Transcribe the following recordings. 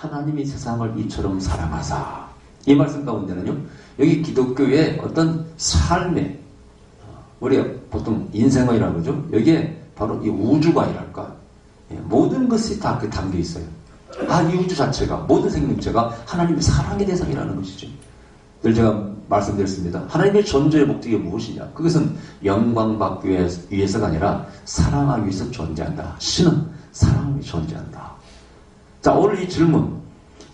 하나님이 세상을 이처럼 사랑하사. 이 말씀 가운데는요, 여기 기독교의 어떤 삶의, 우리가 보통 인생관이라고 그러죠. 여기에 바로 이 우주관이랄까, 모든 것이 다 그 담겨 있어요. 이 우주 자체가, 모든 생명체가 하나님의 사랑의 대상이라는 것이죠. 늘 제가 말씀드렸습니다. 하나님의 존재의 목적이 무엇이냐? 그것은 영광 받기 위해서가 아니라 사랑하기 위해서 존재한다. 신은 사랑을 존재한다. 자, 오늘 이 질문,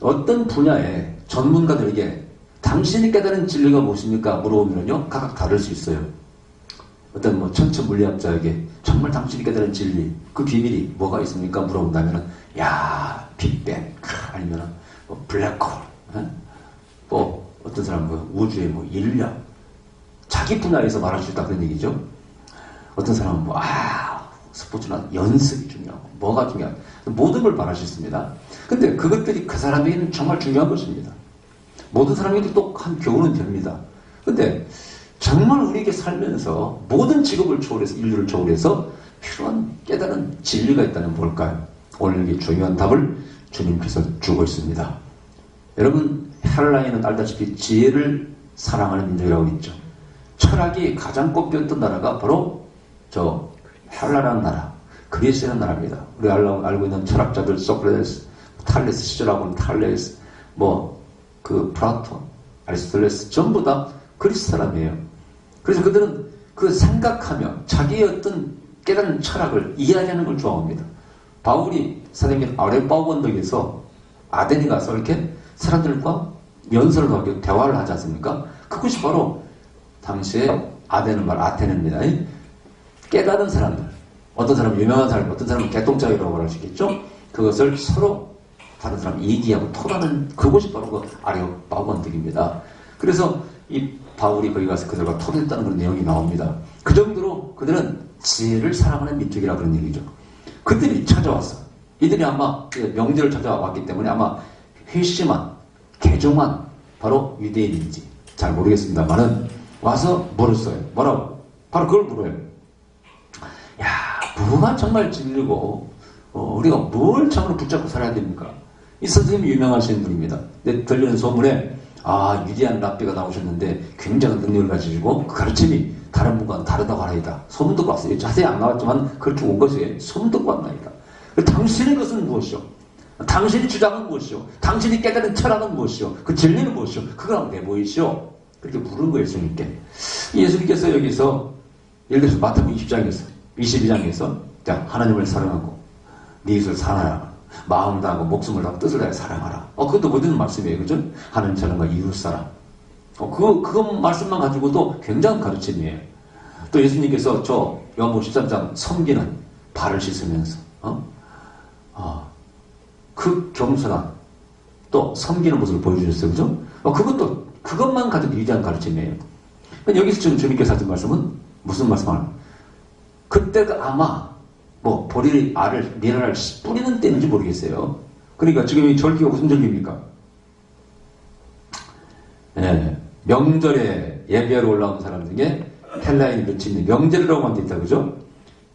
어떤 분야의 전문가들에게 당신이 깨달은 진리가 무엇입니까? 물어보면요, 각각 다를 수 있어요. 어떤 천체 물리학자에게 정말 당신이 깨달은 진리, 그 비밀이 뭐가 있습니까? 물어본다면은, 빅뱅, 아니면은, 블랙홀, 어떤 사람은 우주의 인력, 자기 분야에서 말할 수 있다 그런 얘기죠. 어떤 사람은 스포츠나 연습이 중요하고, 뭐가 중요하고, 모든 걸 말할 수 있습니다. 근데 그것들이 그 사람에게는 정말 중요한 것입니다. 모든 사람에게도 또 한 교훈은 됩니다. 근데 정말 우리에게 살면서 모든 직업을 초월해서, 인류를 초월해서 필요한 깨달은 진리가 있다면 뭘까요? 오늘 이 중요한 답을 주님께서 주고 있습니다. 여러분, 헬라인은 알다시피 지혜를 사랑하는 민족이라고 있죠. 철학이 가장 꼽혔던 나라가 바로 저 헬라라는 나라, 그리스라는 나라입니다. 우리가 알고 있는 철학자들, 소크라테스, 탈레스 시절하고는 탈레스, 플라톤, 아리스토텔레스 전부 다 그리스 사람이에요. 그래서 그들은 그 생각하며 자기의 어떤 깨달은 철학을 이해하려는 걸 좋아합니다. 바울이 사도행전 아레오파고 언덕에서 아덴에 가서 이렇게 사람들과 연설을 하고 대화를 하지 않습니까? 그것이 바로 당시에 아덴은 아테네입니다. 깨달은 사람들, 어떤 사람은 유명한 사람, 어떤 사람은 개똥짝이라고 말할 수 있겠죠? 그것을 서로 다른 사람 얘기하고 토라는 그곳이 바로 그 아레오파고 언덕입니다. 그래서 이 바울이 거기 가서 그들과 토했다는 그런 내용이 나옵니다. 그 정도로 그들은 지혜를 사랑하는 민족이라 그런 얘기죠. 그들이 찾아왔어. 이들이 아마 명절을 찾아왔기 때문에 아마 회심한, 개종한 바로 유대인인지 잘 모르겠습니다만은 와서 물었어요. 뭐라고? 바로 그걸 물어요. 뭐가 정말 진리고 우리가 뭘 참으로 붙잡고 살아야 됩니까? 이 선생님이 유명하신 분입니다. 근데 들리는 소문에 위대한 랍비가 나오셨는데 굉장한 능력을 가지고 그 가르침이 다른 분과는 다르다고 하나이다. 소문 듣고 왔어요. 자세히 안 나왔지만 그렇게 온 것이에요. 소문 듣고 왔나이다. 당신의 것은 무엇이오? 당신의 주장은 무엇이오? 당신이 깨달은 철학은 무엇이오? 그 진리는 무엇이오? 그걸 한번 내보이시오. 그렇게 물은 거예요, 예수님께. 예수님께서 여기서 예를 들어서 마태복음 22장에서 자, 하나님을 사랑하고 네 이웃을 사랑하라. 마음 다하고 목숨을 다하고 뜻을 다해 사랑하라. 그것도 모든 말씀이에요. 그죠? 하나님 사랑과 이웃 사랑. 그거 말씀만 가지고도 굉장한 가르침이에요. 또 예수님께서 저 요한복음 13장 섬기는 발을 씻으면서 그 겸손한 또 섬기는 모습을 보여주셨어요. 그죠? 그것만 가지고 위대한 가르침이에요. 여기서 지금 주님께서 하신 말씀은 무슨 말씀을 그때가 아마 보리 알을 미랄을 뿌리는 때인지 모르겠어요. 그러니까 지금 이 절기가 무슨 절기입니까? 명절에 예배하러 올라온 사람 중에 헬라인이 며칠 있는 명절이라고 만 돼 있다, 그죠?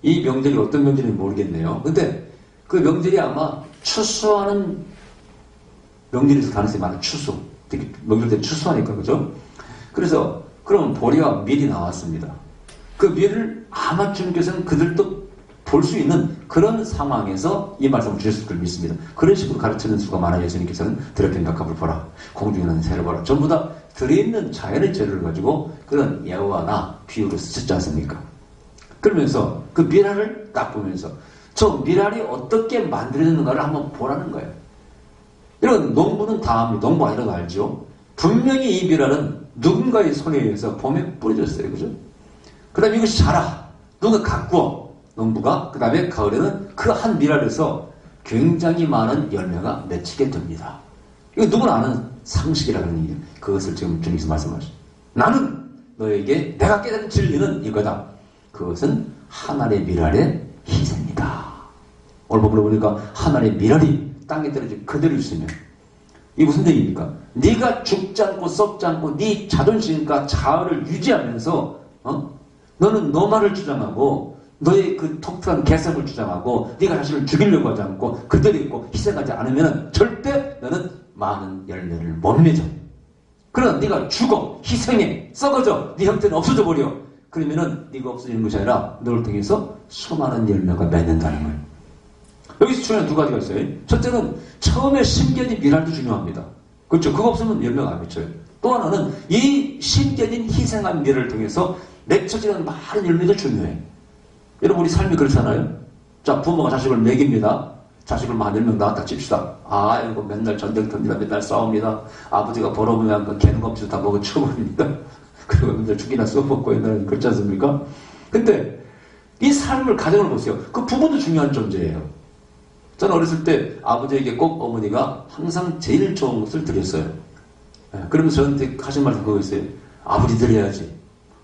이 명절이 어떤 명절인지 모르겠네요. 근데 그 명절이 아마 추수하는 명절일 가능성이 많아요. 추수. 특히 명절 때 추수하니까, 그죠? 그래서 그러면 보리와 밀이 나왔습니다. 그 밀을 아마 주님께서는 그들도 볼 수 있는 그런 상황에서 이 말씀을 주셨을 줄 믿습니다. 그런 식으로 가르치는 수가 많아요. 예수님께서는 들에 각합을 보라, 공중에 있는 새를 보라. 전부 다 들어있는 자연의 재료를 가지고 그런 예화나 비유를 쓰셨지 않습니까? 그러면서 그 미랄을 딱 보면서 저 미랄이 어떻게 만들어졌는가를 한번 보라는 거예요. 이런 농부는 다 합니다. 농부 아니라도 알죠. 분명히 이 미랄은 누군가의 손에 의해서 봄에 뿌려졌어요. 그죠? 그 다음에 이것이 자라. 누가 가꾸어. 농부가. 그 다음에 가을에는 그 한 미랄에서 굉장히 많은 열매가 맺히게 됩니다. 이거 누구나 아는 상식이라는 얘기예요. 그것을 지금 주님께서 말씀하시죠. 나는 너에게 내가 깨달은 진리는 이거다. 그것은 하나님의 미랄의 희생이다. 오늘 본문을 보니까 하나님의 미랄이 땅에 떨어져 그대로 있으면 이게 무슨 얘기입니까? 네가 죽지 않고 썩지 않고 네 자존심과 자아를 유지하면서 너는 너만을 주장하고 너의 그 독특한 개성을 주장하고 네가 자신을 죽이려고 하지 않고 그대로 있고 희생하지 않으면 절대 너는 많은 열매를 못 맺어. 그러나 네가 죽어, 희생해, 썩어져, 네 형태는 없어져 버려. 그러면은 네가 없어지는 것이 아니라 너를 통해서 수많은 열매가 맺는다는 거예요. 여기서 중요한 두 가지가 있어요. 첫째는 처음에 심겨진 미랄도 중요합니다. 그렇죠? 그거 없으면 열매가 안 맺혀요. 또 하나는 이 심겨진 희생한 미랄을 통해서 맺혀지는 많은 열매도 중요해요. 여러분 우리 삶이 그렇잖아요. 자, 부모가 자식을 먹입니다. 자식을 만 10명 낳았다 칩시다. 아이고 맨날 전쟁터입니다. 맨날 싸웁니다. 아버지가 벌어보면 그 개는 없이도 다 먹어 치워버립니다. 그리고 맨날 죽이나 쏘먹고 옛날에 그렇지 않습니까? 근데 이 삶을 가정을 보세요. 그 부모도 중요한 존재예요. 저는 어렸을 때 아버지에게 꼭 어머니가 항상 제일 좋은 것을 드렸어요. 그러면서 저한테 하신 말씀 그거였어요. 아버지 드려야지.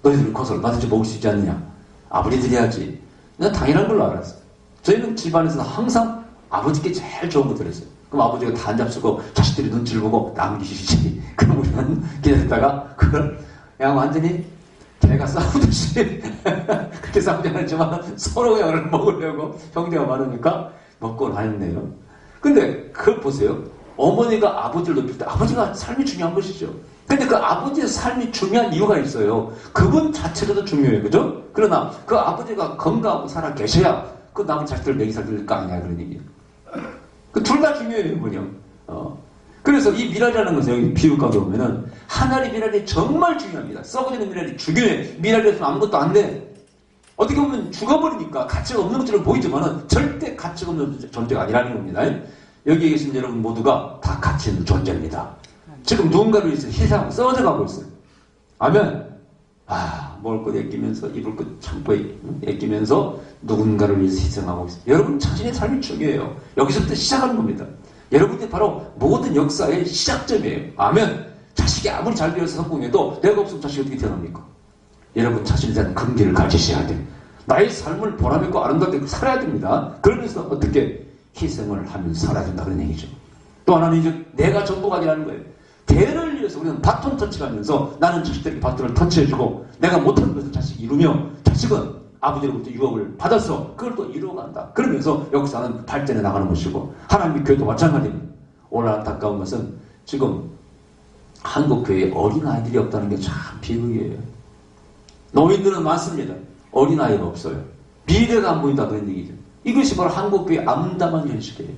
너희들이 커서 얼마든지 먹을 수 있지 않느냐. 아버지 드려야지. 난 당연한 걸로 알았어요. 저희는 집안에서 항상 아버지께 제일 좋은 거 드렸어요. 그럼 아버지가 다 안 잡수고 자식들이 눈치를 보고 남기시지. 그럼 우리는 기다렸다가 그걸 그냥 완전히 개가 싸우듯이 그렇게 싸우지 않았지만 서로 그냥 먹으려고 형제가 많으니까 먹고 다녔네요. 근데 그걸 보세요. 어머니가 아버지를 높일 때 아버지가 삶이 중요한 것이죠. 근데 그 아버지의 삶이 중요한 이유가 있어요. 그분 자체로도 중요해요. 그죠? 그러나 그 아버지가 건강하고 살아 계셔야 그 남은 자식들 먹이 살릴 거 아니냐 그런 얘기예요. 그 둘 다 중요해요. 뭐냐. 그래서 이 미랄이라는 것은 여기 비유가로 보면은 하나의 미랄이 정말 중요합니다. 썩어지는 미랄이 중요해. 미랄이 없으면 아무것도 안 돼. 어떻게 보면 죽어버리니까 가치가 없는 것처럼 보이지만은 절대 가치가 없는 존재가 아니라는 겁니다. 여기에 계신 여러분 모두가 다 가치 있는 존재입니다. 지금 누군가를 위해서 희생하고 썩어져 가고 있어요. 아멘. 먹을 것 아끼면서 입을 것 참고 아끼면서 누군가를 위해서 희생하고 있어요. 여러분 자신의 삶이 중요해요. 여기서부터 시작하는 겁니다. 여러분들이 바로 모든 역사의 시작점이에요. 아멘. 자식이 아무리 잘 되어서 성공해도 내가 없으면 자식이 어떻게 태어납니까? 여러분 자신에 대한 긍지를 가지셔야 돼요. 나의 삶을 보람있고 아름답게 살아야 됩니다. 그러면서 어떻게 희생을 하면서 살아야 된다는 얘기죠. 또 하나는 이제 내가 전부가 아니라는 거예요. 대를 위해서 우리는 바톤 터치하면서 나는 자식들에게 바톤을 터치해주고 내가 못하는 것을 자식이 이루며 자식은 아버지로부터 유업을 받아서 그걸 또 이루어간다. 그러면서 역사는 발전해 나가는 것이고 하나님의 교회도 마찬가지입니다. 오늘 안타까운 것은 지금 한국 교회에 어린아이들이 없다는 게 참 비극이에요. 노인들은 많습니다. 어린아이가 없어요. 미래가 안 보인다 그런 얘기죠. 이것이 바로 한국교회의 암담한 현실이에요.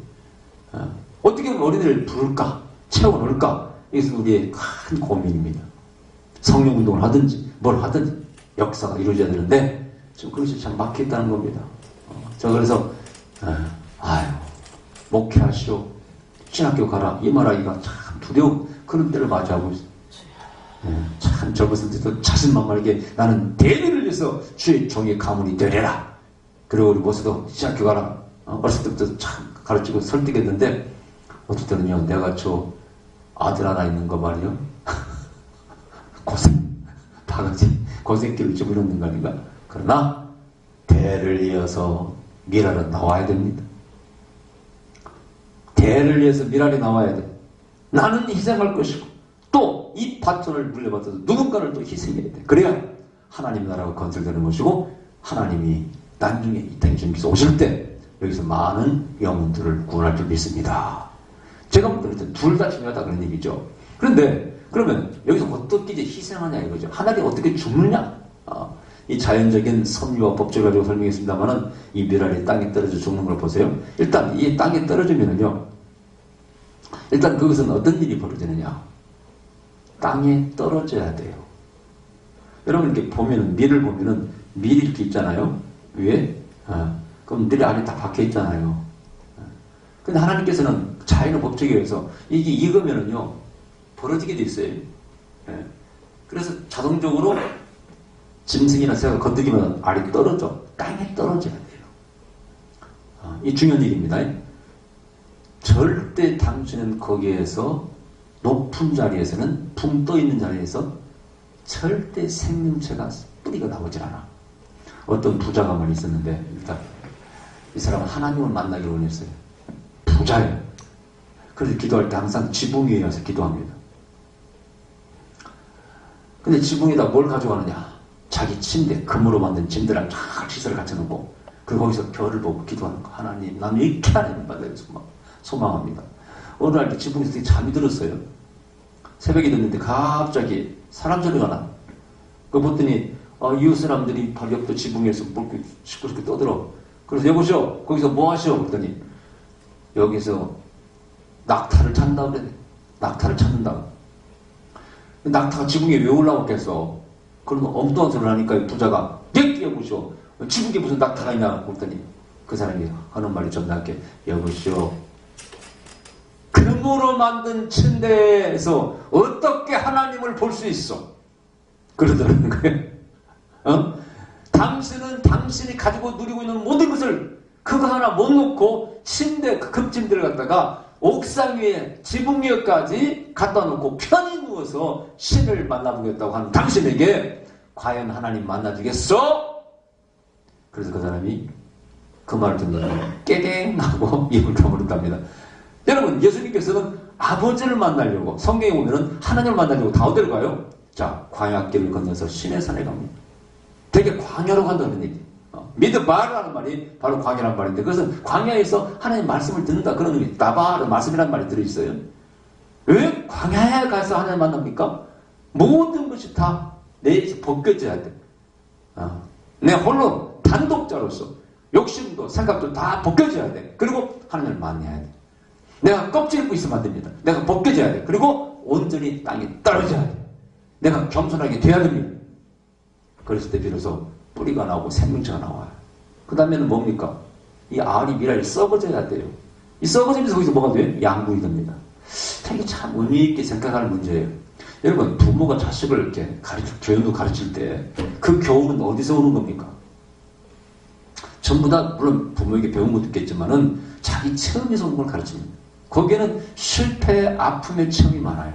어떻게 하면 어린이를 부를까? 채워넣을까? 이것은 우리의 큰 고민입니다. 성령운동을 하든지 뭘 하든지 역사가 이루어져야 되는데 지금 그것이 참 막혀있다는 겁니다. 저 그래서 목회하시오. 신학교 가라. 이 말하기가 참 두려운 그런 때를 맞이하고 있어요. 참 젊었을 때도 자신만만하게 나는 대리를 위해서 주의 종의 가문이 되리라. 그리고 우리 모습도 신학교 가라. 어렸을 때부터 참 가르치고 설득했는데 어떨 때는요 내가 저 아들 하나 있는 거 말이요 바가지 고생길을 좀 이루는 거 아닌가. 그러나 대를 이어서 미랄은 나와야 됩니다. 대를 위해서 미랄이 나와야 돼. 나는 희생할 것이고 또 이 바톤을 물려받아서 누군가를 또 희생해야 돼. 그래야 하나님 나라가 건설되는 것이고 하나님이 나중에 이 땅에 주님께서 오실 때 여기서 많은 영혼들을 구원할 줄 믿습니다. 제가 볼 때는 둘 다 중요하다 그런 얘기죠. 그런데 그러면 여기서 어떻게 이제 희생하냐 이거죠. 하나님이 어떻게 죽느냐. 이 자연적인 선유와 법칙을 가지고 설명했습니다만은 이 미랄이 땅에 떨어져 죽는 걸 보세요. 일단 이 땅에 떨어지면은요. 일단 그것은 어떤 일이 벌어지느냐. 땅에 떨어져야 돼요. 여러분 이렇게 보면은 밀을 보면은 밀이 이렇게 있잖아요. 위에. 그럼 밀이 안에 다 박혀 있잖아요. 근데 하나님께서는 자연의 법칙에 의해서 이게 익으면은요 벌어지게 돼 있어요. 그래서 자동적으로 짐승이나 새가 건드리면 알이 떨어져. 땅에 떨어져야 돼요. 이 중요한 일입니다. 절대 당신은 거기에서 높은 자리에서는 붕 떠 있는 자리에서 절대 생명체가 뿌리가 나오질 않아. 어떤 부자가 말 있었는데 일단 이 사람은 하나님을 만나기를 원했어요. 부자예요. 그래서 기도할 때 항상 지붕 위에 와서 기도합니다. 근데 지붕 위에다 뭘 가져가느냐? 자기 침대, 금으로 만든 침대랑 쫙 시설을 갖춰놓고 그리고 거기서 별을 보고 기도하는 거. 하나님, 나는 이렇게 하나님 받아서 소망합니다. 어느 날 지붕에서 되게 잠이 들었어요. 새벽이 됐는데 갑자기 사람 소리가 나. 그거 봤더니 이웃 사람들이 바로 옆에 지붕에서 뭘 시끄럽게 떠들어. 그래서 여보시오, 거기서 뭐 하시오? 그랬더니 여기서 낙타를 찾는다 그래. 낙타를 찾는다. 낙타가 지붕에 왜 올라왔겠어? 그러면 엉뚱한 소리를 하니까 부자가 여보시오, 지붕에 무슨 낙타가 있냐? 그랬더니 그 사람이 하는 말이 존나게, 여보시오, 금으로 만든 침대에서 어떻게 하나님을 볼 수 있어? 그러더라는 거예요. 당신은 당신이 가지고 누리고 있는 모든 것을 그거 하나 못 놓고 침대, 금침대를 갖다가 옥상 위에 지붕 위에까지 갖다 놓고 편히 누워서 신을 만나보겠다고 하는 당신에게 과연 하나님 만나주겠어? 그래서 그 사람이 그 말을 듣는 깨갱 하고 입을 다물었답니다. 여러분, 예수님께서는 아버지를 만나려고, 성경에 보면은 하나님을 만나려고 다 어디로 가요? 자, 광야길을 건너서 신의 산에 갑니다. 되게 광야로 간다는 얘기. 미드바르라는 말이 바로 광야란 말인데, 그것은 광야에서 하나님의 말씀을 듣는다, 그런 의미. 나바르 말씀이라는 말이 들어있어요. 왜 광야에 가서 하나님 만납니까? 모든 것이 다 내에서 벗겨져야 돼. 내 홀로 단독자로서 욕심도 생각도 다 벗겨져야 돼. 그리고 하나님을 만나야 돼. 내가 껍질 입고 있으면 안 됩니다. 내가 벗겨져야 돼. 그리고 온전히 땅에 떨어져야 돼. 내가 겸손하게 돼야 됩니다. 그랬을 때 비로소 뿌리가 나오고 생명체가 나와요. 그 다음에는 뭡니까? 이 알이 미랄이 썩어져야 돼요. 이 썩어지면서 거기서 뭐가 돼요? 양분이 됩니다. 이게 참 의미있게 생각할 문제예요. 여러분, 부모가 자식을 이렇게 교훈도 가르칠 때 그 교훈은 어디서 오는 겁니까? 전부 다 물론 부모에게 배운 것도 있겠지만은 자기 체험에서 오는 걸 가르칩니다. 거기에는 실패, 아픔의 체험이 많아요.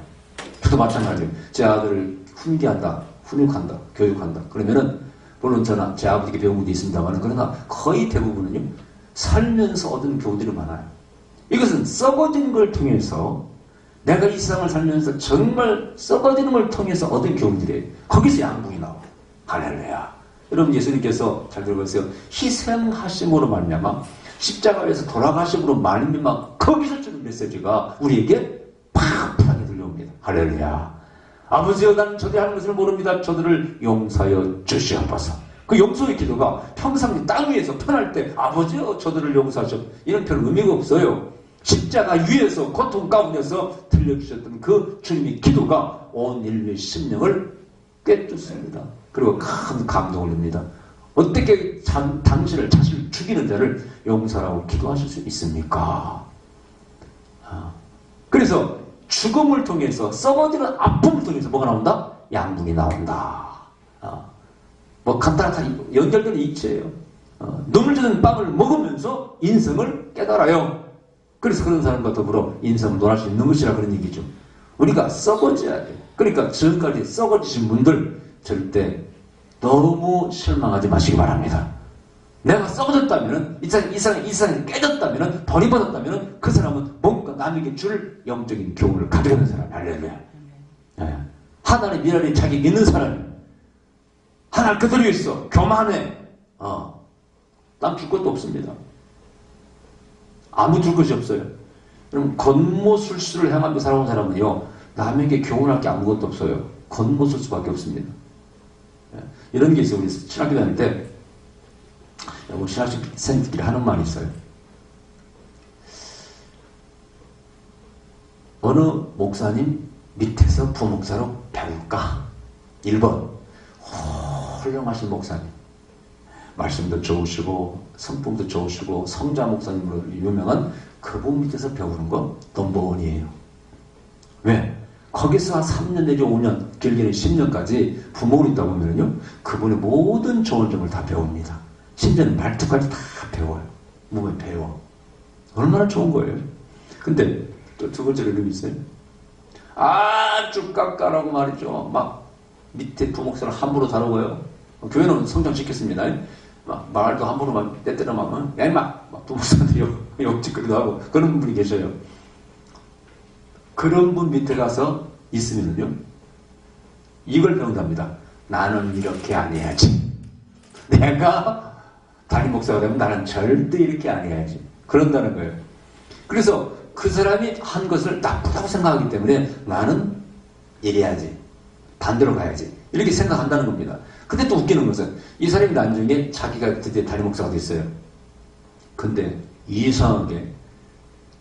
저도 마찬가지예요. 제 아들을 훈계한다, 훈육한다, 교육한다. 그러면은 물론 저나 제 아버지께 배운 것도 있습니다만, 그러나 거의 대부분은요, 살면서 얻은 교훈들이 많아요. 이것은 썩어진 걸 통해서, 내가 이 세상을 살면서 정말 썩어지는 걸 통해서 얻은 교훈들이에요. 거기서 양분이 나와. 할렐루야. 여러분, 예수님께서 잘 들어보세요. 희생하심으로 말미암아, 십자가에서 돌아가심으로 말미암아, 거기서 주는 메시지가 우리에게 팍팍하게 들려옵니다. 할렐루야. 아버지여, 나는 저들이 하는 것을 모릅니다. 저들을 용서하여 주시옵소서. 그 용서의 기도가 평상 땅 위에서 편할 때 아버지여, 저들을 용서하시오, 이런 별 의미가 없어요. 십자가 위에서 고통 가운데서 들려주셨던 그 주님의 기도가 온 인류의 심령을 꿰뚫습니다. 그리고 큰 감동을 줍니다. 어떻게 당신을 자신을 죽이는 자를 용서라고 기도하실 수 있습니까? 그래서 죽음을 통해서, 썩어지는 아픔을 통해서 뭐가 나온다? 양분이 나온다. 뭐 간단하게 연결되는 이치예요. 눈물 젖은 빵을 먹으면서 인성을 깨달아요. 그래서 그런 사람과 더불어 인성을 논할 수 있는 것이라 그런 얘기죠. 우리가 썩어져야 돼. 그러니까 지금까지 썩어지신 분들 절대 너무 실망하지 마시기 바랍니다. 내가 썩어졌다면, 이 세상에 깨졌다면, 버림받았다면, 그 사람은 뭔가 남에게 줄 영적인 교훈을 가지고 있는 사람. 할렐루야. 네. 하나님의 미랄이 자기 믿는 사람이, 하나님 그대로 있어. 교만해. 남 줄 것도 없습니다. 아무 줄 것이 없어요. 그럼 겉모술수를 향하며 살아온 사람은요, 남에게 교훈할 게 아무것도 없어요. 겉모술수밖에 없습니다. 네. 이런 게 있어요. 우리 신학교 다닐 때, 우리 신학교 선생님들이 하는 말이 있어요. 어느 목사님 밑에서 부목사로 배울까? 1번, 훌륭하신 목사님. 말씀도 좋으시고 성품도 좋으시고 성자 목사님으로 유명한 그분 밑에서 배우는 거 넘버원이에요. 왜? 거기서 한 3년 내지 5년, 길게는 10년까지 부모로 있다 보면요, 그분의 모든 좋은 점을 다 배웁니다. 심지어는 말투까지 다 배워요. 몸에 배워. 얼마나 좋은 거예요. 근데 또 두 번째로 이름이 있어요. 아주 깎아라고 말이죠. 막 밑에 부목사를 함부로 다루고요. 교회는 성장시켰습니다. 막 말도 함부로 막 때때려 막 야 임마 막 부목사한테 욕짓거리도 하고 그런 분이 계셔요. 그런 분 밑에 가서 있으면요, 이걸 배운답니다. 나는 이렇게 안 해야지. 내가 담임 목사가 되면 나는 절대 이렇게 안 해야지. 그런다는 거예요. 그래서 그 사람이 한 것을 나쁘다고 생각하기 때문에 나는 이래야지, 반대로 가야지, 이렇게 생각한다는 겁니다. 근데 또 웃기는 것은 이 사람이 나중에 자기가 드디어 담임 목사가 됐어요. 근데 이상하게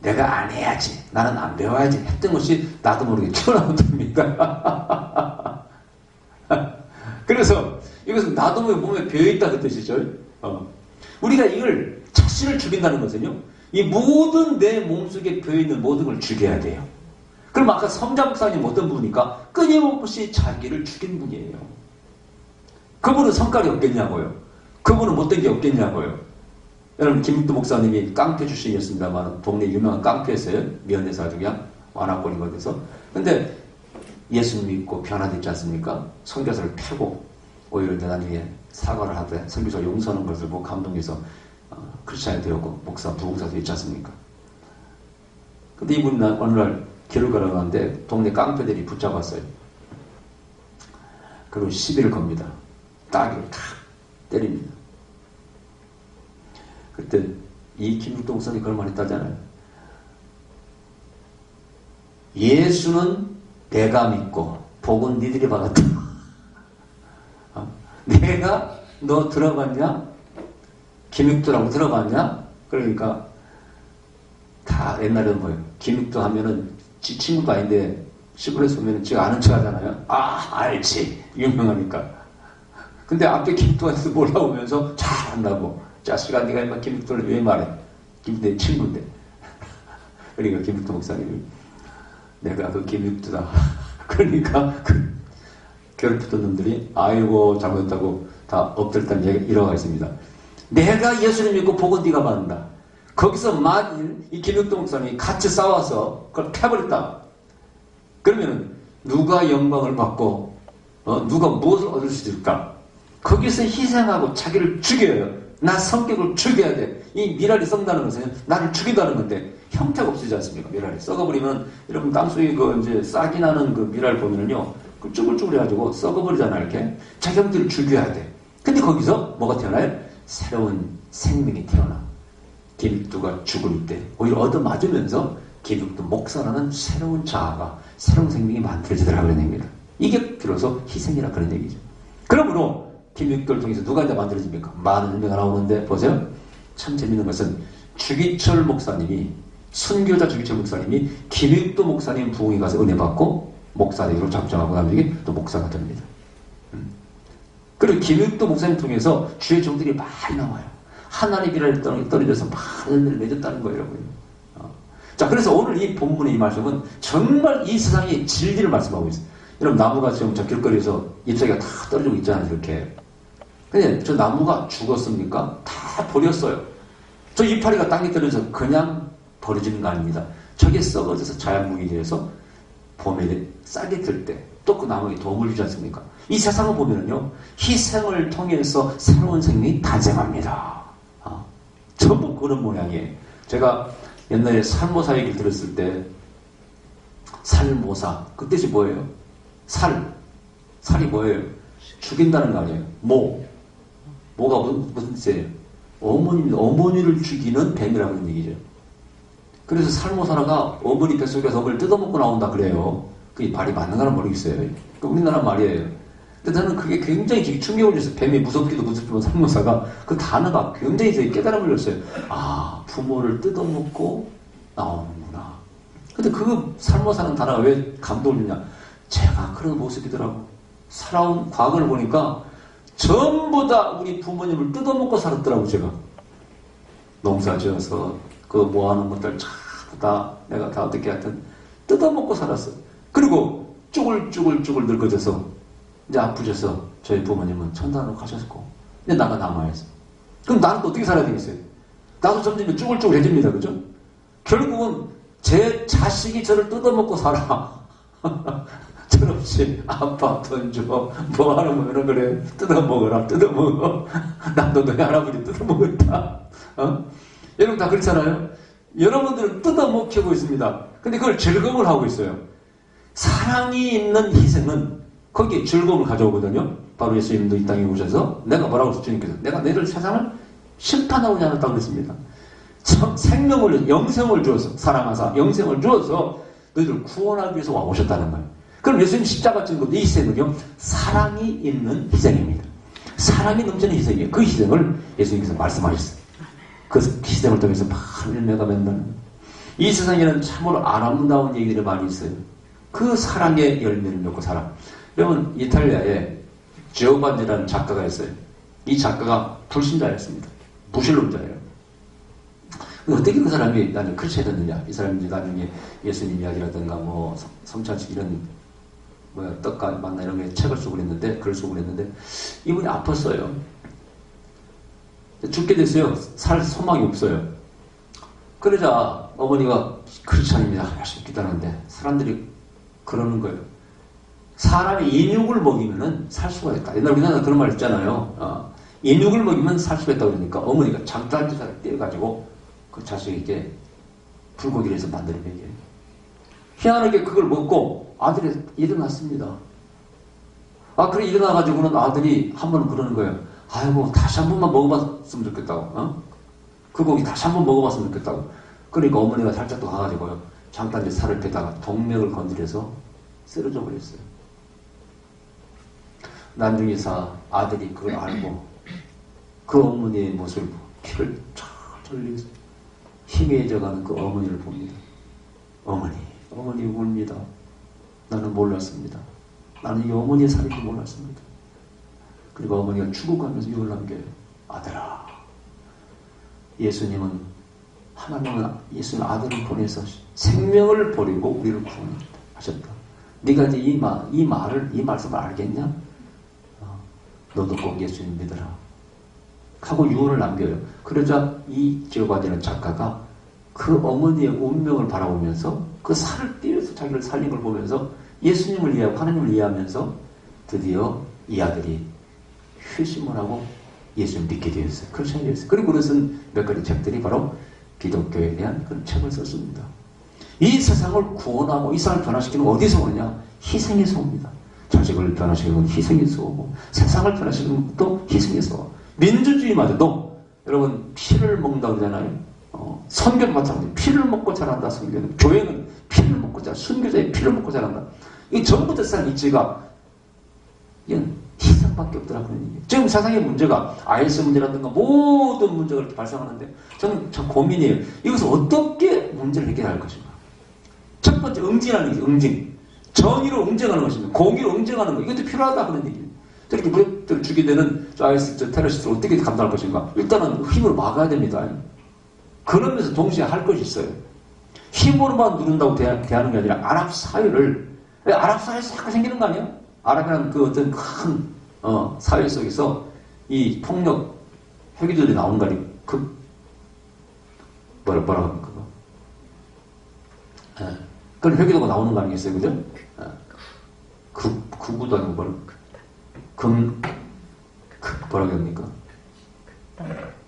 내가 안 해야지, 나는 안 배워야지 했던 것이 나도 모르게 튀어나온답니다. 그래서 이것은 나도 모르게 몸에 배어있다 그 뜻이죠. 우리가 이걸 자신을 죽인다는 것은요, 이 모든 내 몸속에 배어있는 모든 걸 죽여야 돼요. 그럼 아까 성자 목사님 어떤 분이니까 끊임없이 자기를 죽인 분이에요. 그분은 성깔이 없겠냐고요. 그분은 못된 게 없겠냐고요. 여러분, 김익두 목사님이 깡패 출신이었습니다만 동네 유명한 깡패였어요. 면에서 아주 그냥 완화권인 것에서. 근데 예수 믿고 변화됐지 않습니까? 선교사를 패고 오히려 이제 나중에 사과를 하되 선교사 용서하는 것을 보고 감동해서 크리스찬이 되었고 목사, 부흥사도 있지 않습니까? 근데 이분이 어느 날 길을 걸어가는데 동네 깡패들이 붙잡았어요. 그리고 시비를 겁니다. 따귀를 탁 때립니다. 그때 이 김육도 목사님이 그런 말 했다잖아요. 예수는 내가 믿고 복은 니들이 받았다. 내가 너 들어봤냐? 김육도라고 들어봤냐? 그러니까 다 옛날에 뭐예요? 김육도 하면은 지 친구가 아닌데 시골에서 오면은 지가 아는 척 하잖아요. 아, 알지. 유명하니까. 근데 앞에 김육도한테서 몰라오면서 잘 안다고. 자식아, 네가 임마 김육도를 왜 말해? 내 친구인데. 그러니까 김육도 목사님이 내가 그 김육도다. 그러니까 그 괴롭히던 놈들이 아이고 잘못했다고 다 엎드렸다는 얘기가 일어가 있습니다. 내가 예수를 믿고 복은 네가 받는다. 거기서 만일 이 김육도 목사님이 같이 싸워서 그걸 패버렸다. 그러면 누가 영광을 받고 누가 무엇을 얻을 수 있을까? 거기서 희생하고 자기를 죽여요. 나 성격을 죽여야 돼. 이 미랄이 썩다는 것은 나를 죽이다는 건데 형태가 없어지지 않습니까? 미랄이 썩어버리면 여러분 땅속에 그 이제 싹이 나는 그 미랄 보면은요, 그 쭈글쭈글해가지고 썩어버리잖아요. 이렇게 자기 형태를 죽여야 돼. 근데 거기서 뭐가 태어나요? 새로운 생명이 태어나. 김육도가 죽을 때 오히려 얻어맞으면서 김육도 목사라는 새로운 자아가, 새로운 생명이 만들어지더라 그런 얘기입니다. 이게 비로소 희생이라 그런 얘기죠. 그러므로 김육도를 통해서 누가 이제 만들어집니까? 많은 의미가 나오는데 보세요. 참 재밌는 것은 주기철 목사님이, 순교자 주기철 목사님이 김육도 목사님 부흥에 가서 은혜 받고 목사되기로 작정하고 나중에 또 목사가 됩니다. 그리고 김육도 목사님 통해서 주의 종들이 많이 나와요. 하나님의 비랄이 떨어져서 많은 일을 맺었다는 거예요. 자, 그래서 오늘 이 본문의 이 말씀은 정말 이 세상의 진리를 말씀하고 있어요. 여러분, 나무가 지금 저 길거리에서 잎사귀가 다 떨어지고 있잖아요, 이렇게. 근데 저 나무가 죽었습니까? 다 버렸어요. 저 이파리가 땅에 떨어져서 그냥 버려지는 거 아닙니다. 저게 썩어져서 자연무기 돼서 봄에 싹이 들 때 또 그 나무에 도움을 주지 않습니까? 이 세상을 보면요, 희생을 통해서 새로운 생명이 탄생합니다. 전부 그런 모양이에요. 제가 옛날에 살모사 얘기를 들었을 때, 살모사, 그 뜻이 뭐예요? 살이 뭐예요? 죽인다는 거 아니에요? 모가 무슨 뜻이에요? 어머니를 죽이는 뱀이라는 얘기죠. 그래서 살모사라가 어머니 뱃속에서 어머니를 뜯어먹고 나온다 그래요. 그게 말이 맞는 거는 모르겠어요. 우리나라 말이에요. 근데 저는 그게 굉장히 충격을 줬어요. 뱀이 무섭기도 무섭지만 살모사가 그 단어가 굉장히 깨달음을 줬어요. 아, 부모를 뜯어먹고 나오는구나. 근데 그 살모사는 단어가 왜 감동을 주냐? 제가 그런 모습이더라고. 살아온 과거를 보니까 전부 다 우리 부모님을 뜯어먹고 살았더라고. 제가 농사 지어서 그 모아놓은 것들 전부 다 내가 다 어떻게 하여튼 뜯어먹고 살았어. 그리고 쭈글쭈글 늙어져서 이제 아프셔서 저희 부모님은 천당으로 가셨고 이제 나가 남아있어. 그럼 나는 또 어떻게 살아야 되겠어요? 나도 점점 쭈글쭈글해집니다. 그죠? 결국은 제 자식이 저를 뜯어먹고 살아. 철없이 아빠 돈 줘. 뭐 하는 거면 그래. 뜯어먹어라. 뜯어먹어. 나도 너희 할아버지 뜯어먹었다. 여러분 다 그렇잖아요. 여러분들은 뜯어먹히고 있습니다. 근데 그걸 즐거움을 하고 있어요. 사랑이 있는 희생은 거기에 즐거움을 가져오거든요. 바로 예수님도 이 땅에 오셔서 내가 뭐라고 했죠? 주님께서 내가 너희를 세상을 심판하고자 않았다고 그랬습니다. 생명을, 영생을 주어서, 사랑하사 영생을 주어서 너희들 구원하기 위해서 와 오셨다는 거예요. 그럼 예수님 십자가 지는 것, 이 희생은요, 사랑이 있는 희생입니다. 사랑이 넘치는 희생이에요. 그 희생을 예수님께서 말씀하셨어요. 그 희생을 통해서 많은 열매가 맺는다는 거예요. 이 세상에는 참으로 아름다운 얘기들이 많이 있어요. 그 사랑의 열매를 맺고 살아. 여러분, 이탈리아에 지오반니라는 작가가 있어요. 이 작가가 불신자였습니다. 무신론자예요. 어떻게 그 사람이 나중에 크리스천이 됐느냐? 이 사람이 나중에 예수님 이야기라든가 뭐 성찬식 이런 떡과 만나 이런 게 책을 쓰고 그랬는데, 글을 쓰고 그랬는데, 이분이 아팠어요. 죽게 됐어요. 살 소망이 없어요. 그러자 어머니가 크리스천입니다. 열심히 기도하는데 사람들이 그러는 거예요. 사람이 인육을 먹이면은 살 수가 있다. 옛날 우리나라 그런 말 있잖아요. 인육을 먹이면 살 수가 있다고 그러니까 어머니가 장단지사를 떼어가지고 그 자식에게 불고기를 해서 만들어 먹여요. 희한하게 그걸 먹고 아들이 일어났습니다. 그래 일어나가지고는 아들이 한 번 그러는 거예요. 아이고 다시 한 번만 먹어봤으면 좋겠다고. 그 고기 다시 한 번 먹어봤으면 좋겠다고. 그러니까 어머니가 살짝 더 가가지고요. 장단지 살을 빼다가 동맥을 건드려서 쓰러져 버렸어요. 나중에서 아들이 그걸 알고 그 어머니의 모습을 피를 쫙 흘리면서 희미해져가는 그 어머니를 봅니다. 어머니 웁니다. 나는 몰랐습니다. 나는 이 어머니의 살인지 몰랐습니다. 그리고 어머니가 죽어가면서 욕을 남겨요. 아들아, 예수님은 하나님은 예수님 아들을 보내서 생명을 버리고 우리를 구원하셨다. 네가 이제 이 말씀을 알겠냐? 너도 꼭 예수님 믿어라. 하고 유언을 남겨요. 그러자 이 지오바니라는 작가가 그 어머니의 운명을 바라보면서 그 살을 띄어서 자기를 살린 걸 보면서 예수님을 이해하고 하나님을 이해하면서 드디어 이 아들이 회심을 하고 예수님 믿게 되었어요. 크리스천이 되었어요. 그리고 그것은 몇 가지 책들이 바로 기독교에 대한 그런 책을 썼습니다. 이 세상을 구원하고 이 세상을 변화시키는 건 어디서 오느냐? 희생에서 옵니다. 자식을 변화시키는 건 희생에서 오고 세상을 변화시키는 것도 희생에서 오고 민주주의마저도 여러분 피를 먹는다고 그러잖아요. 선교도 마찬가지예요. 피를 먹고 자란다. 선교는. 교회는 피를 먹고 자란다. 순교자의 피를 먹고 자란다. 이 전부 다 세상 이치가 이건 희생밖에 없더라 그런 얘기예요. 지금 세상의 문제가 IS 문제라든가 모든 문제가 이렇게 발생하는데 저는 참 고민이에요. 이것을 어떻게 문제를 해결할 것인가. 첫 번째 응징하는 게 응징. 정의로 응징하는 것입니다. 공의로 응징하는 것. 이것도 필요하다 그런 얘기예요. 저렇게 무력들을 주게 되는 IS 테러리스트를 어떻게 감당할 것인가. 일단은 힘으로 막아야 됩니다. 그러면서 동시에 할 것이 있어요. 힘으로만 누른다고 대하는 게 아니라 아랍 사회를 아랍 사회에서 자꾸 생기는 거 아니야? 아랍이라는 그 어떤 큰 사회 속에서 이 폭력 회기들이 나오는 거 아니에요? 뭐라고 합니까? 그런 회기도가 나오는 거 아니겠어요? 그죠? 구구도 아니고 뭐라고 합니까?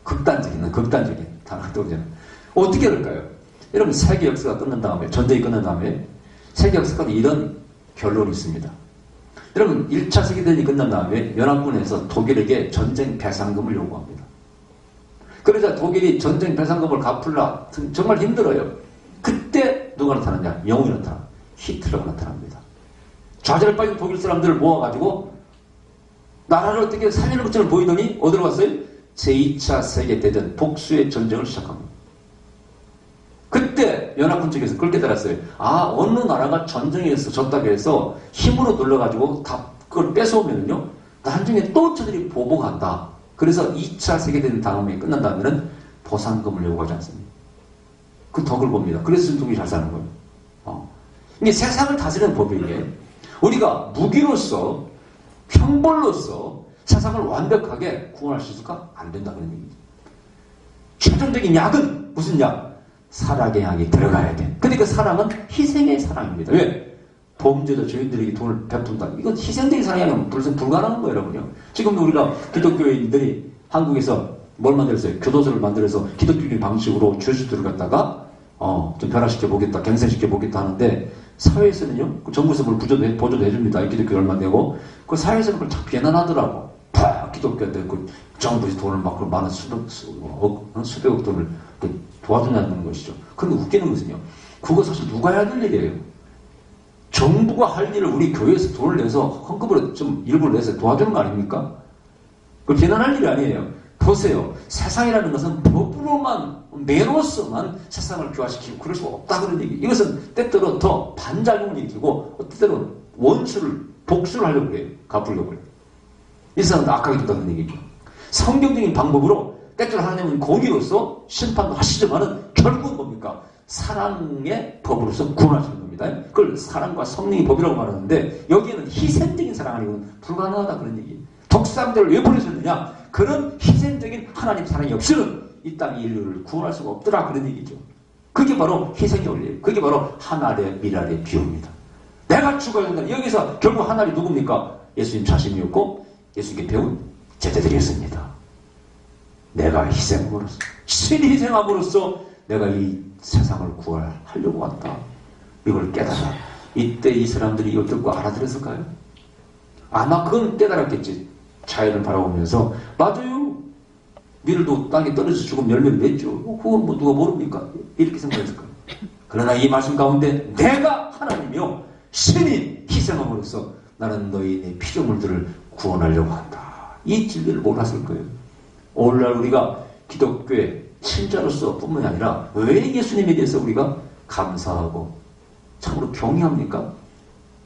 극단적인 단어가 떠오르잖아요. 어떻게 될까요? 여러분 세계 역사가 끝난 다음에 전쟁이 끝난 다음에 세계 역사가 이런 결론이 있습니다. 여러분 1차 세계대전이 끝난 다음에 연합군에서 독일에게 전쟁 배상금을 요구합니다. 그러자 독일이 전쟁 배상금을 갚으려 정말 힘들어요. 그때 누가 나타나냐? 영웅이 나타나. 히틀러가 나타납니다. 좌절에 빠진 독일 사람들을 모아가지고 나라를 어떻게 살리는 것처럼 보이더니 어디로 갔어요? 제2차 세계대전 복수의 전쟁을 시작합니다. 그때 연합군 쪽에서 그렇게 달았어요. 어느 나라가 전쟁에서 졌다고 해서 힘으로 눌러가지고 다 그걸 뺏어오면요 나중에 또 저들이 보복한다. 그래서 2차 세계대전 다음에 끝난 다음에는 보상금을 요구하지 않습니다. 그 덕을 봅니다. 그래서 중동이 잘 사는 거예요. 이게 세상을 다스리는 법이에요. 우리가 무기로서 형벌로서 세상을 완벽하게 구원할 수 있을까? 안 된다 그런 얘기죠. 최종적인 약은 무슨 약? 사랑의 약이 들어가야 돼. 근데 그 사랑은 희생의 사랑입니다. 왜? 범죄자 죄인들에게 돈을 베푼다. 이건 희생적인 사랑이 아니면 불가능한 거예요, 여러분요. 지금도 우리가 기독교인들이 한국에서 뭘 만들었어요? 교도소를 만들어서 기독교적인 방식으로 죄수들을 갖다가 좀 변화시켜 보겠다, 갱생시켜 보겠다 하는데 사회에서는요, 그 정부에서 뭘 보조도 해줍니다. 기독교 얼마 내고 그 사회에서는 그걸 참 비난하더라고. 기독교한테 그 정부에서 돈을 막 많은 수백억 돈을 도와준다는 것이죠. 그런데 웃기는 것은요, 그거 사실 누가 해야 될 일이에요. 정부가 할 일을 우리 교회에서 돈을 내서 헌금으로 좀 일부를 내서 도와주는 거 아닙니까? 그 비난할 일이 아니에요. 보세요. 세상이라는 것은 법으로만, 매로서만 세상을 교화시키고 그럴 수가 없다 그런 얘기. 이것은 때때로 더 반작용을 일으키고 때때로 원수를, 복수를 하려고 해요. 갚으려고 해요. 이 세상은 악하게 된다는 얘기죠. 성경적인 방법으로 때때로 하나님은 공의로서 심판도 하시지만은 결국은 뭡니까? 사랑의 법으로서 구원하시는 겁니다. 그걸 사랑과 성령의 법이라고 말하는데 여기에는 희생적인 사랑 아니고 불가능하다 그런 얘기예요. 독사람들을 왜 보내셨느냐? 그런 희생적인 하나님 사랑이 없이는 이 땅의 인류를 구원할 수가 없더라 그런 얘기죠. 그게 바로 희생의 원리예요. 그게 바로 하늘의 미랄의 비유입니다. 내가 죽어야 된다. 여기서 결국 하늘이 누굽니까? 예수님 자신이었고 예수님께 배운 제자들이었습니다. 내가 희생함으로써, 신이 희생함으로써 내가 이 세상을 구원하려고 왔다. 이걸 깨달아. 이때 이 사람들이 이걸 듣고 알아들었을까요? 아마 그건 깨달았겠지. 자연을 바라보면서 맞아요. 밀도 땅에 떨어져 죽으면 열매를 맺죠. 그건 뭐 누가 모릅니까? 이렇게 생각했을 거예요. 그러나 이 말씀 가운데 내가 하나님이요 신이 희생함으로써 나는 너희의 피조물들을 구원하려고 한다. 이 진리를 몰랐을 거예요. 오늘날 우리가 기독교의 신자로서 뿐만이 아니라 왜 예수님에 대해서 우리가 감사하고 참으로 경외합니까?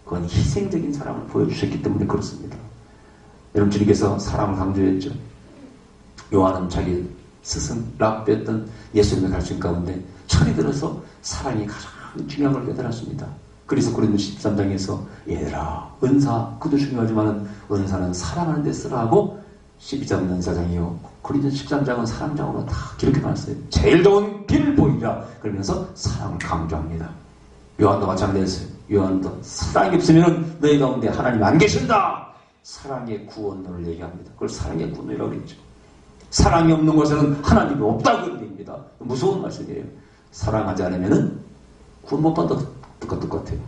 그건 희생적인 사랑을 보여주셨기 때문에 그렇습니다. 여러분 주님께서 사랑을 강조했죠. 요한은 자기 스승 랍비였던 예수님의 가르침 가운데 철이 들어서 사랑이 가장 중요한 걸 깨달았습니다. 그래서 고린도 13장에서 얘들아 은사 그도 중요하지만 은사는 사랑하는 데 쓰라 하고 12장은 은사장이요 고린도 13장은 사랑장으로 다 기록해놨어요. 제일 좋은 길을 보이라 그러면서 사랑을 강조합니다. 요한도 마찬가지였어요. 요한도 사랑이 없으면 너희 가운데 하나님 안 계신다. 사랑의 구원론을 얘기합니다. 그걸 사랑의 구원이라고 그랬죠. 사랑이 없는 곳에는 하나님이 없다고 얘기합니다. 무서운 말씀이에요. 사랑하지 않으면 구원 못 받는 것 같아요.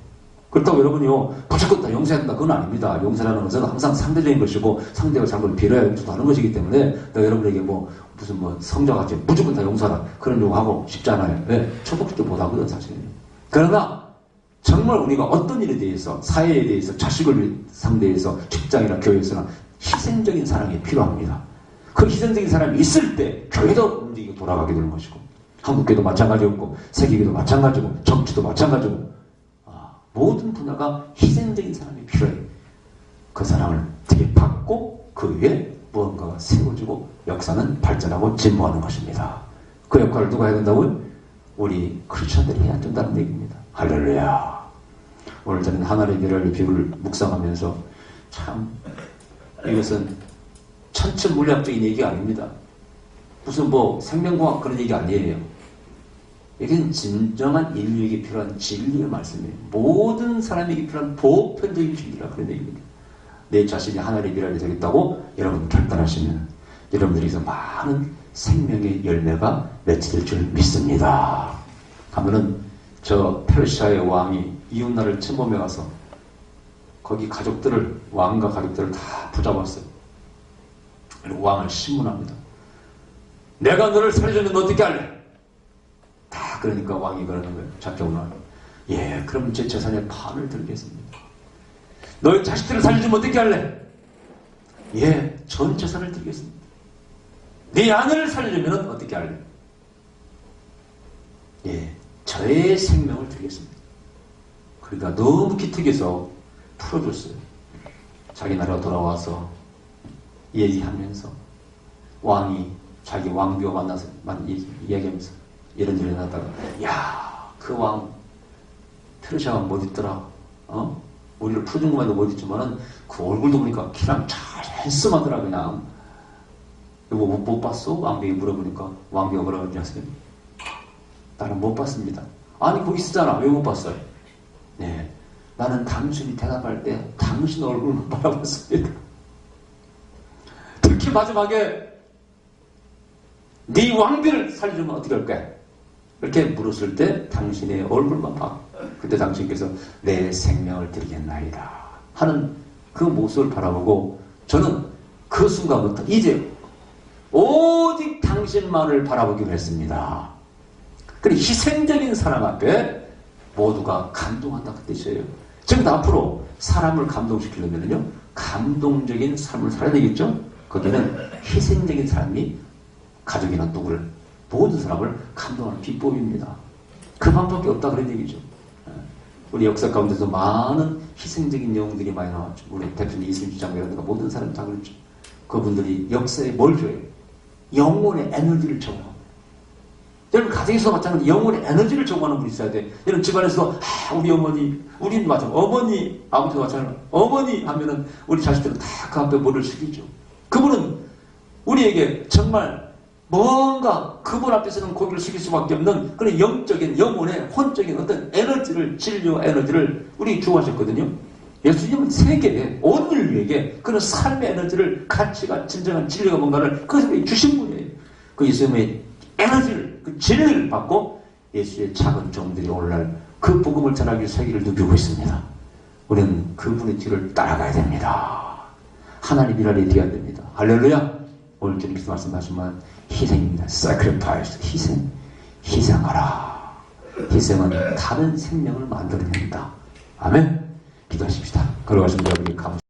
그렇다고 여러분이요 무조건 다 용서해야 된다. 그건 아닙니다. 용서라는 것은 항상 상대적인 것이고 상대가 잘못을 빌어야 용서도 하는 것이기 때문에 내가 여러분에게 무슨 성자같이 무조건 다 용서하라 그런 요구하고 싶지 않아요. 왜? 초독도 못하거든 사실은. 그러나 정말 우리가 어떤 일에 대해서 사회에 대해서 자식을 상대해서 직장이나 교회에서나 희생적인 사랑이 필요합니다. 그 희생적인 사람이 있을 때 교회도 움직이고 돌아가게 되는 것이고 한국교회도 마찬가지였고 세계교회도 마찬가지고 정치도 마찬가지고 모든 분야가 희생적인 사람이 필요해. 그 사람을 되게 받고 그 위에 무언가가 세워지고 역사는 발전하고 진보하는 것입니다. 그 역할을 누가 해야 된다고요? 우리 크리스천들이 해야 된다는 얘기입니다. 할렐루야. 오늘 저는 하나님의 미랄의 비유를 묵상하면서 참 이것은 천천물리학적인 얘기가 아닙니다. 무슨 생명공학 그런 얘기 아니에요. 이건 진정한 인류에게 필요한 진리의 말씀이에요. 모든 사람에게 필요한 보편적인 진리라 그런 얘기입니다. 내 자신이 하나님의 미랄이 되겠다고 여러분 결단하시면 여러분들에게서 많은 생명의 열매가 맺힐 줄 믿습니다. 하면은 저 페르시아의 왕이 이웃나라를 침범해 가서 거기 가족들을 왕과 가족들을 다 붙잡았어요. 왕을 신문합니다. 내가 너를 살려주면 너 어떻게 할래? 다 그러니까 왕이 그러는 거예요. 잡혀오나. 예, 그럼 제 재산의 반을 드리겠습니다. 너의 자식들을 살려주면 어떻게 할래? 예, 전 재산을 드리겠습니다. 네 아내를 살려주면 어떻게 할래? 예, 저의 생명을 드리겠습니다. 그러니까 너무 기특해서 풀어줬어요. 자기 나라 돌아와서 얘기하면서 왕이 자기 왕비와 만나서 얘기하면서 이런 일이 나다가 야, 그 왕 페르시아 왕 못 있더라. 우리를 풀어준 것만도 못 있지만은 그 얼굴도 보니까 키랑 잘 핸섬하더라. 그냥 이거 못 봤어? 왕비가 물어보니까 왕비가 뭐라고 했냐 하세요? 나는 못 봤습니다. 아니 거기 있었잖아. 왜 못 봤어요? 네, 나는 당신이 대답할 때 당신 얼굴만 바라봤습니다. 특히 마지막에 네 왕비를 살려주면 어떻게 할 거야? 이렇게 물었을 때 당신의 얼굴만 봐. 그때 당신께서 내 생명을 드리겠나이다 하는 그 모습을 바라보고 저는 그 순간부터 이제 오직 당신만을 바라보기로 했습니다. 그래 희생적인 사랑 앞에 모두가 감동한다는 뜻이에요. 지금도 앞으로 사람을 감동시키려면요 감동적인 삶을 살아야 되겠죠. 거기는 희생적인 사람이 가족이나 누구를 모든 사람을 감동하는 비법입니다. 그 방법밖에 없다 그런 얘기죠. 우리 역사 가운데서 많은 희생적인 내용들이 많이 나왔죠. 우리 대표님 이순신 장군이라든가 모든 사람 다 그렇죠. 그분들이 역사에 뭘 줘요? 영혼의 에너지를 제공하고. 여러분 가정에서 마찬가지로 영혼의 에너지를 제공하는 분이 있어야 돼. 여러분 집안에서 우리 어머니, 우리는 마찬가지로 어머니, 아버지도 마찬가지로 어머니 하면은 우리 자식들은 다 그 앞에 머리를 숙이죠. 그분은 우리에게 정말 뭔가 그분 앞에서는 고개를 숙일 수밖에 없는 그런 영적인 영혼의 혼적인 어떤 에너지를 진료 에너지를 우리에게 주어하셨거든요. 예수님은 세계에 온 인류에게 그런 삶의 에너지를 가치가 진정한 진리가 뭔가를 그것을 주신 분이에요. 그 예수님의 에너지를 그 진리를 받고 예수의 작은 종들이 오늘날 그 복음을 전하기 위해 세계를 누비고 있습니다. 우리는 그분의 뒤를 따라가야 됩니다. 하나님 일하려 뛰어야 됩니다. 할렐루야. 오늘 주님께서 말씀하시면 희생입니다. sacrifice, 희생하라. 희생은 다른 생명을 만들어냅니다. 아멘. 기도하십시다. 걸어가신 여러분이 감사합니다.